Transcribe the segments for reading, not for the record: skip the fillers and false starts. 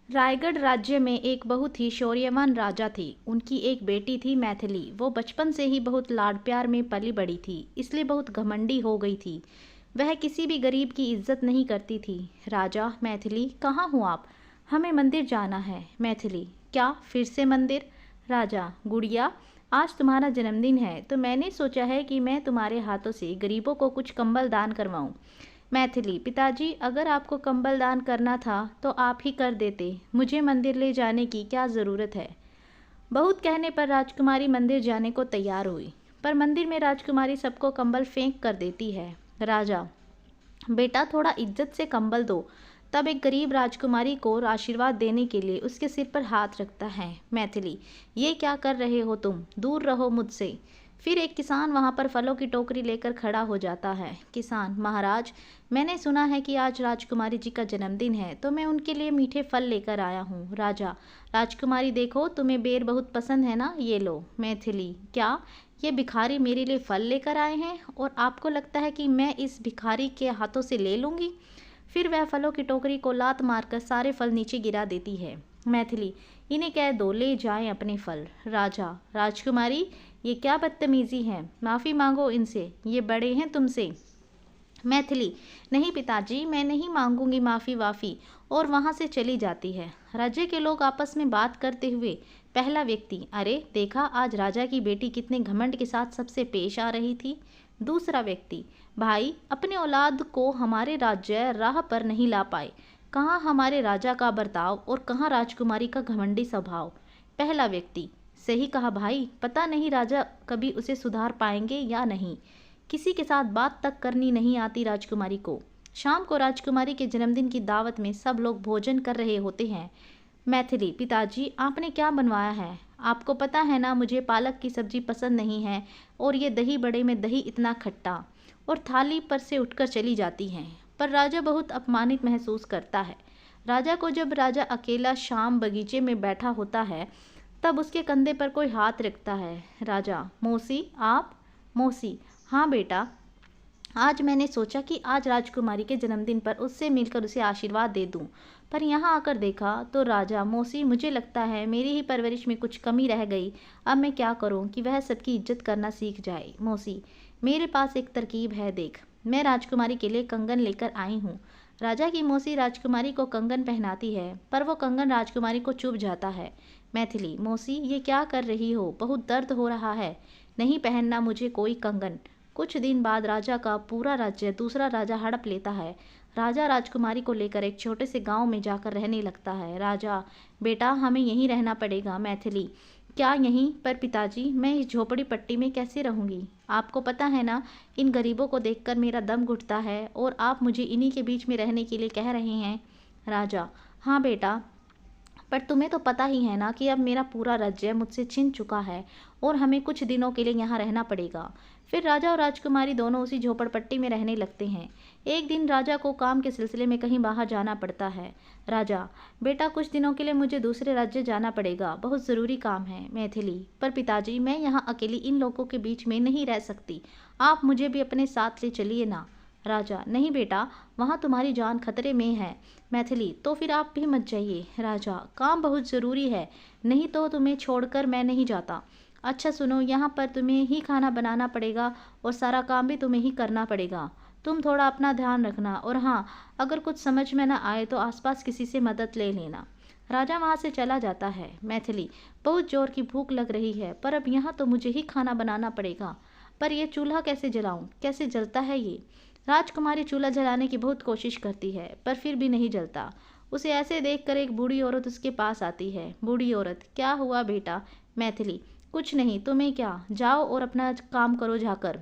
रायगढ़ राज्य में एक बहुत ही शौर्यवान राजा थे। उनकी एक बेटी थी मैथिली। वो बचपन से ही बहुत लाड प्यार में पली बड़ी थी, इसलिए बहुत घमंडी हो गई थी। वह किसी भी गरीब की इज्जत नहीं करती थी। राजा, मैथिली कहाँ हो आप? हमें मंदिर जाना है। मैथिली, क्या फिर से मंदिर? राजा, गुड़िया, आज तुम्हारा जन्मदिन है तो मैंने सोचा है कि मैं तुम्हारे हाथों से गरीबों को कुछ कंबल दान करवाऊं। मैथिली, पिताजी अगर आपको कंबल दान करना था तो आप ही कर देते, मुझे मंदिर ले जाने की क्या ज़रूरत है। बहुत कहने पर राजकुमारी मंदिर जाने को तैयार हुई, पर मंदिर में राजकुमारी सबको कंबल फेंक कर देती है। राजा, बेटा थोड़ा इज्जत से कंबल दो। तब एक गरीब राजकुमारी को आशीर्वाद देने के लिए उसके सिर पर हाथ रखता है। मैथिली, ये क्या कर रहे हो तुम? दूर रहो मुझसे। फिर एक किसान वहां पर फलों की टोकरी लेकर खड़ा हो जाता है। किसान, महाराज, मैंने सुना है कि आज राजकुमारी जी का जन्मदिन है तो मैं उनके लिए मीठे फल लेकर आया हूँ। राजा, राजकुमारी देखो तुम्हें बेर बहुत पसंद है ना, ये लो। मैथिली, क्या ये भिखारी मेरे लिए फल लेकर आए हैं और आपको लगता है कि मैं इस भिखारी के हाथों से ले लूँगी? फिर वह फलों की टोकरी को लात मारकर सारे फल नीचे गिरा देती है। मैथिली, इन्हें कह दो ले जाएं अपने फल। राजा, राजकुमारी ये क्या बदतमीजी है, माफ़ी मांगो इनसे, ये बड़े हैं तुमसे। मैथिली, नहीं पिताजी, मैं नहीं मांगूंगी माफ़ी वाफ़ी, और वहाँ से चली जाती है। राज्य के लोग आपस में बात करते हुए। पहला व्यक्ति, अरे देखा आज राजा की बेटी कितने घमंड के साथ सबसे पेश आ रही थी। दूसरा व्यक्ति, भाई अपने औलाद को हमारे राज्य राह पर नहीं ला पाए। कहाँ हमारे राजा का बर्ताव और कहाँ राजकुमारी का घमंडी स्वभाव। पहला व्यक्ति, सही कहा भाई, पता नहीं राजा कभी उसे सुधार पाएंगे या नहीं। किसी के साथ बात तक करनी नहीं आती राजकुमारी को। शाम को राजकुमारी के जन्मदिन की दावत में सब लोग भोजन कर रहे होते हैं। मैथिली, पिताजी आपने क्या बनवाया है? आपको पता है ना मुझे पालक की सब्जी पसंद नहीं है, और ये दही बड़े में दही इतना खट्टा। और थाली पर से उठकर चली जाती हैं। पर राजा बहुत अपमानित महसूस करता है। राजा को जब राजा अकेला शाम बगीचे में बैठा होता है तब उसके कंधे पर कोई हाथ रखता है। राजा, मौसी आप? मौसी, हाँ बेटा, आज मैंने सोचा कि आज राजकुमारी के जन्मदिन पर उससे मिलकर उसे आशीर्वाद दे दूं, पर यहाँ आकर देखा तो राजा, मौसी मुझे लगता है मेरी ही परवरिश में कुछ कमी रह गई। अब मैं क्या करूँ कि वह सबकी इज्जत करना सीख जाए। मौसी, मेरे पास एक तरकीब है, देख, मैं राजकुमारी के लिए कंगन लेकर आई हूँ। राजा की मौसी राजकुमारी को कंगन पहनाती है, पर वो कंगन राजकुमारी को चुभ जाता है। मैथिली, मौसी ये क्या कर रही हो, बहुत दर्द हो रहा है। नहीं पहनना मुझे कोई कंगन। कुछ दिन बाद राजा का पूरा राज्य दूसरा राजा हड़प लेता है। राजा राजकुमारी को लेकर एक छोटे से गांव में जाकर रहने लगता है। राजा, बेटा हमें यहीं रहना पड़ेगा। मैथिली, क्या यहीं पर? पिताजी मैं इस झोपड़ी पट्टी में कैसे रहूंगी? आपको पता है ना, इन गरीबों को देखकर मेरा दम घुटता है और आप मुझे इन्हीं के बीच में रहने के लिए कह रहे हैं। राजा, हाँ बेटा, पर तुम्हें तो पता ही है ना कि अब मेरा पूरा राज्य मुझसे छिन चुका है और हमें कुछ दिनों के लिए यहाँ रहना पड़ेगा। फिर राजा और राजकुमारी दोनों उसी झोपड़पट्टी में रहने लगते हैं। एक दिन राजा को काम के सिलसिले में कहीं बाहर जाना पड़ता है। राजा, बेटा कुछ दिनों के लिए मुझे दूसरे राज्य जाना पड़ेगा, बहुत ज़रूरी काम है। मैथिली, पर पिताजी मैं यहाँ अकेली इन लोगों के बीच में नहीं रह सकती, आप मुझे भी अपने साथ ले चलिए ना। राजा, नहीं बेटा, वहाँ तुम्हारी जान खतरे में है। मैथिली, तो फिर आप भी मत जाइए। राजा, काम बहुत ज़रूरी है, नहीं तो तुम्हें छोड़कर मैं नहीं जाता। अच्छा सुनो, यहाँ पर तुम्हें ही खाना बनाना पड़ेगा और सारा काम भी तुम्हें ही करना पड़ेगा। तुम थोड़ा अपना ध्यान रखना, और हाँ, अगर कुछ समझ में ना आए तो आसपास किसी से मदद ले लेना। राजा वहाँ से चला जाता है। मैथिली, बहुत जोर की भूख लग रही है, पर अब यहाँ तो मुझे ही खाना बनाना पड़ेगा। पर यह चूल्हा कैसे जलाऊं? कैसे जलता है ये? राजकुमारी चूल्हा जलाने की बहुत कोशिश करती है, पर फिर भी नहीं जलता। उसे ऐसे देखकर एक बूढ़ी औरत उसके पास आती है। बूढ़ी औरत, क्या हुआ बेटा? मैथिली, कुछ नहीं, तुम्हें क्या, जाओ और अपना काम करो जाकर।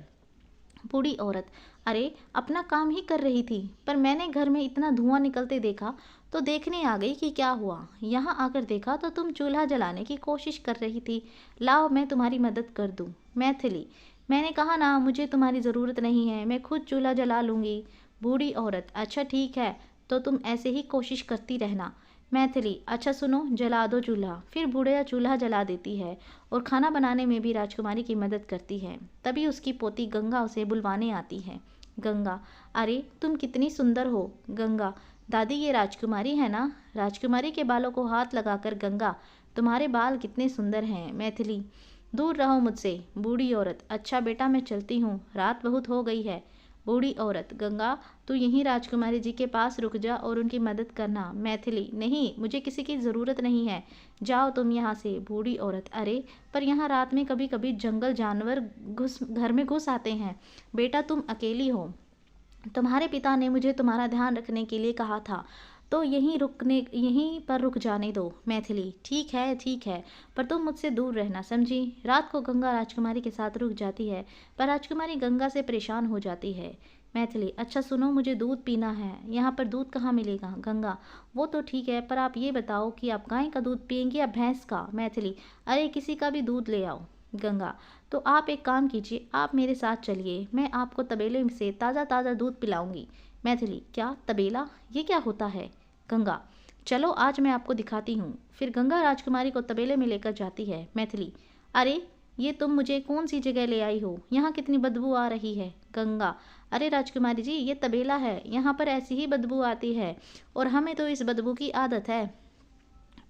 बूढ़ी औरत, अरे अपना काम ही कर रही थी, पर मैंने घर में इतना धुआं निकलते देखा तो देखने आ गई कि क्या हुआ। यहाँ आकर देखा तो तुम चूल्हा जलाने की कोशिश कर रही थी। लाओ मैं तुम्हारी मदद कर दूँ। मैथिली, मैंने कहा ना मुझे तुम्हारी ज़रूरत नहीं है, मैं खुद चूल्हा जला लूँगी। बूढ़ी औरत, अच्छा ठीक है, तो तुम ऐसे ही कोशिश करती रहना। मैथिली, अच्छा सुनो, जला दो चूल्हा। फिर बूढ़िया चूल्हा जला देती है और खाना बनाने में भी राजकुमारी की मदद करती है। तभी उसकी पोती गंगा उसे बुलवाने आती है। गंगा, अरे तुम कितनी सुंदर हो। गंगा, दादी ये राजकुमारी है ना? राजकुमारी के बालों को हाथ लगाकर गंगा, तुम्हारे बाल कितने सुंदर हैं। मैथिली, दूर रहो मुझसे बूढ़ी औरत। अच्छा बेटा मैं चलती हूँ, रात बहुत हो गई है। बूढ़ी औरत, गंगा तू यहीं राजकुमारी जी के पास रुक जा और उनकी मदद करना। मैथिली, नहीं मुझे किसी की ज़रूरत नहीं है, जाओ तुम यहाँ से। बूढ़ी औरत, अरे पर यहाँ रात में कभी कभी जंगल जानवर घर में घुस आते हैं। बेटा तुम अकेली हो, तुम्हारे पिता ने मुझे तुम्हारा ध्यान रखने के लिए कहा था, तो यहीं पर रुक जाने दो। मैथिली, ठीक है, पर तुम मुझसे दूर रहना, समझी। रात को गंगा राजकुमारी के साथ रुक जाती है, पर राजकुमारी गंगा से परेशान हो जाती है। मैथिली, अच्छा सुनो, मुझे दूध पीना है। यहाँ पर दूध कहाँ मिलेगा? गंगा, वो तो ठीक है, पर आप ये बताओ कि आप गाय का दूध पियेंगी या भैंस का? मैथिली, अरे किसी का भी दूध ले आओ। गंगा, तो आप एक काम कीजिए, आप मेरे साथ चलिए, मैं आपको तबेले से ताज़ा ताज़ा दूध पिलाऊंगी। मैथिली, क्या तबेला, ये क्या होता है? गंगा, चलो आज मैं आपको दिखाती हूँ। फिर गंगा राजकुमारी को तबेले में लेकर जाती है। मैथिली, अरे ये तुम मुझे कौन सी जगह ले आई हो, यहाँ कितनी बदबू आ रही है। गंगा, अरे राजकुमारी जी ये तबेला है, यहाँ पर ऐसी ही बदबू आती है और हमें तो इस बदबू की आदत है।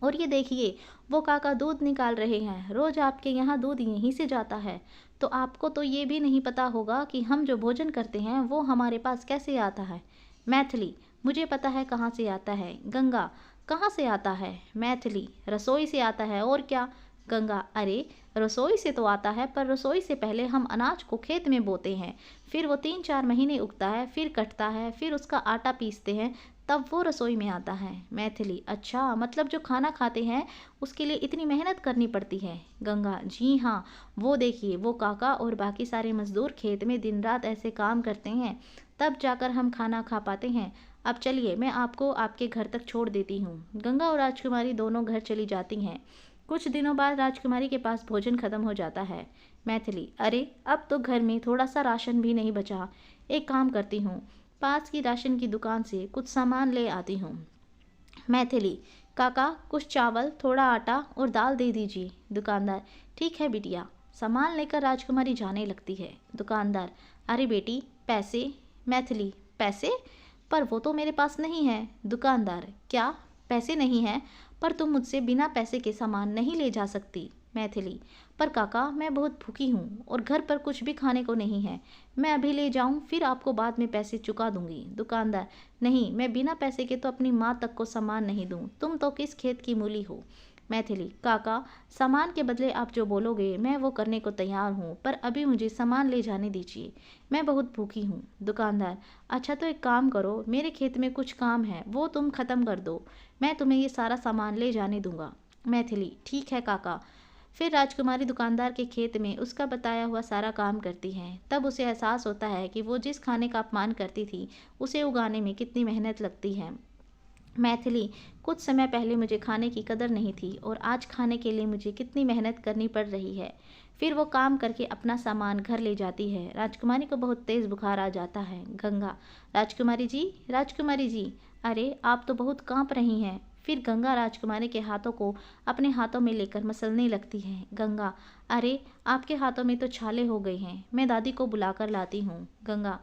और ये देखिए वो काका दूध निकाल रहे हैं, रोज आपके यहाँ दूध यहीं से जाता है, तो आपको तो ये भी नहीं पता होगा कि हम जो भोजन करते हैं वो हमारे पास कैसे आता है। मैथिली, मुझे पता है कहाँ से आता है। गंगा, कहाँ से आता है? मैथिली, रसोई से आता है, और क्या? गंगा, अरे रसोई से तो आता है, पर रसोई से पहले हम अनाज को खेत में बोते हैं, फिर वो 3-4 महीने उगता है, फिर कटता है, फिर उसका आटा पीसते हैं, तब वो रसोई में आता है। मैथिली, अच्छा मतलब जो खाना खाते हैं उसके लिए इतनी मेहनत करनी पड़ती है। गंगा, जी हाँ, वो देखिए वो काका और बाकी सारे मजदूर खेत में दिन रात ऐसे काम करते हैं, तब जाकर हम खाना खा पाते हैं। अब चलिए मैं आपको आपके घर तक छोड़ देती हूँ। गंगा और राजकुमारी दोनों घर चली जाती हैं। कुछ दिनों बाद राजकुमारी के पास भोजन खत्म हो जाता है। मैथिली, अरे अब तो घर में थोड़ा सा राशन भी नहीं बचा, एक काम करती हूँ, पास की राशन की दुकान से कुछ सामान ले आती हूँ। मैथिली, काका कुछ चावल, थोड़ा आटा और दाल दे दीजिए। दुकानदार, ठीक है बिटिया। सामान लेकर राजकुमारी जाने लगती है। दुकानदार, अरे बेटी पैसे? मैथिली, पैसे? पर वो तो मेरे पास नहीं है। दुकानदार, क्या पैसे नहीं हैं? पर तुम मुझसे बिना पैसे के सामान नहीं ले जा सकती। मैथिली, पर काका मैं बहुत भूखी हूँ और घर पर कुछ भी खाने को नहीं है, मैं अभी ले जाऊँ फिर आपको बाद में पैसे चुका दूंगी। दुकानदार, नहीं मैं बिना पैसे के तो अपनी माँ तक को सामान नहीं दूँ, तुम तो किस खेत की मूली हो। मैथिली, काका सामान के बदले आप जो बोलोगे मैं वो करने को तैयार हूँ, पर अभी मुझे सामान ले जाने दीजिए, मैं बहुत भूखी हूँ। दुकानदार, अच्छा तो एक काम करो, मेरे खेत में कुछ काम है वो तुम ख़त्म कर दो, मैं तुम्हें ये सारा सामान ले जाने दूंगा। मैथिली, ठीक है काका। फिर राजकुमारी दुकानदार के खेत में उसका बताया हुआ सारा काम करती है। तब उसे एहसास होता है कि वो जिस खाने का अपमान करती थी उसे उगाने में कितनी मेहनत लगती है। मैथिली, कुछ समय पहले मुझे खाने की कदर नहीं थी और आज खाने के लिए मुझे कितनी मेहनत करनी पड़ रही है। फिर वो काम करके अपना सामान घर ले जाती है। राजकुमारी को बहुत तेज़ बुखार आ जाता है। गंगा, राजकुमारी जी, अरे आप तो बहुत कांप रही हैं। फिर गंगा राजकुमारी के हाथों को अपने हाथों में लेकर मसलने लगती है। गंगा, अरे आपके हाथों में तो छाले हो गए हैं, मैं दादी को बुलाकर लाती हूँ। गंगा,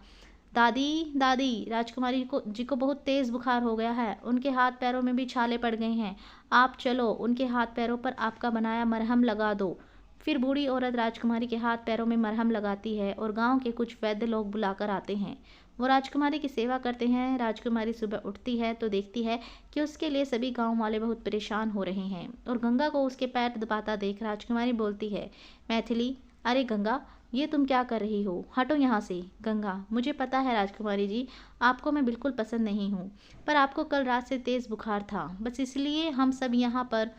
दादी राजकुमारी को बहुत तेज़ बुखार हो गया है, उनके हाथ पैरों में भी छाले पड़ गए हैं, आप चलो उनके हाथ पैरों पर आपका बनाया मरहम लगा दो। फिर बूढ़ी औरत राजकुमारी के हाथ पैरों में मरहम लगाती है और गांव के कुछ वैद्य लोग बुलाकर आते हैं, वो राजकुमारी की सेवा करते हैं। राजकुमारी सुबह उठती है तो देखती है कि उसके लिए सभी गांव वाले बहुत परेशान हो रहे हैं और गंगा को उसके पैर दबाता देख राजकुमारी बोलती है। मैथिली, अरे गंगा ये तुम क्या कर रही हो, हटो यहाँ से। गंगा, मुझे पता है राजकुमारी जी, आपको मैं बिल्कुल पसंद नहीं हूँ, पर आपको कल रात से तेज़ बुखार था, बस इसलिए हम सब यहाँ पर।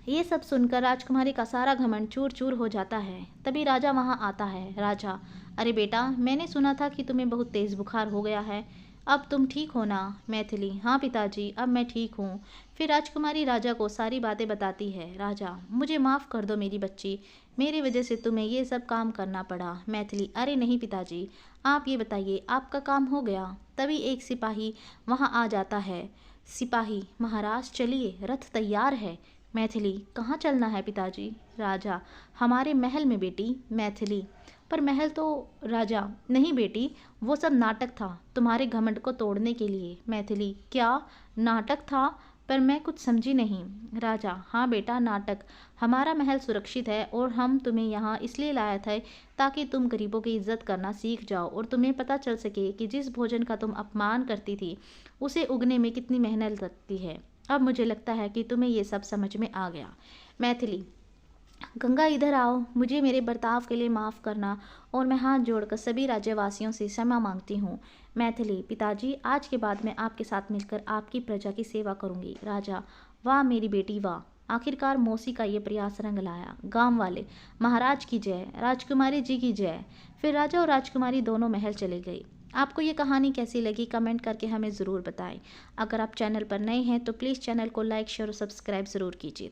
ये सब सुनकर राजकुमारी का सारा घमंड चूर चूर हो जाता है। तभी राजा वहाँ आता है। राजा, अरे बेटा मैंने सुना था कि तुम्हें बहुत तेज़ बुखार हो गया है, अब तुम ठीक हो ना? मैथिली, हाँ पिताजी अब मैं ठीक हूँ। फिर राजकुमारी राजा को सारी बातें बताती है। राजा, मुझे माफ़ कर दो मेरी बच्ची, मेरी वजह से तुम्हें ये सब काम करना पड़ा। मैथिली, अरे नहीं पिताजी, आप ये बताइए आपका काम हो गया। तभी एक सिपाही वहाँ आ जाता है। सिपाही, महाराज चलिए रथ तैयार है। मैथिली, कहाँ चलना है पिताजी? राजा, हमारे महल में बेटी। मैथिली, पर महल तो। राजा, नहीं बेटी, वो सब नाटक था, तुम्हारे घमंड को तोड़ने के लिए। मैथिली, क्या नाटक था? पर मैं कुछ समझी नहीं। राजा, हाँ बेटा, नाटक। हमारा महल सुरक्षित है और हम तुम्हें यहाँ इसलिए लाए थे ताकि तुम गरीबों की इज्जत करना सीख जाओ और तुम्हें पता चल सके कि जिस भोजन का तुम अपमान करती थी उसे उगने में कितनी मेहनत लगती है। अब मुझे लगता है कि तुम्हें ये सब समझ में आ गया। मैथिली, गंगा इधर आओ, मुझे मेरे बर्ताव के लिए माफ़ करना और मैं हाथ जोड़कर सभी राज्यवासियों से क्षमा मांगती हूँ। मैथिली, पिताजी, आज के बाद मैं आपके साथ मिलकर आपकी प्रजा की सेवा करूँगी। राजा, वाह मेरी बेटी वाह, आखिरकार मौसी का ये प्रयास रंग लाया। गांव वाले, महाराज की जय, राजकुमारी जी की जय। फिर राजा और राजकुमारी दोनों महल चले गए। आपको ये कहानी कैसी लगी कमेंट करके हमें ज़रूर बताएं। अगर आप चैनल पर नए हैं तो प्लीज़ चैनल को लाइक शेयर और सब्सक्राइब ज़रूर कीजिए।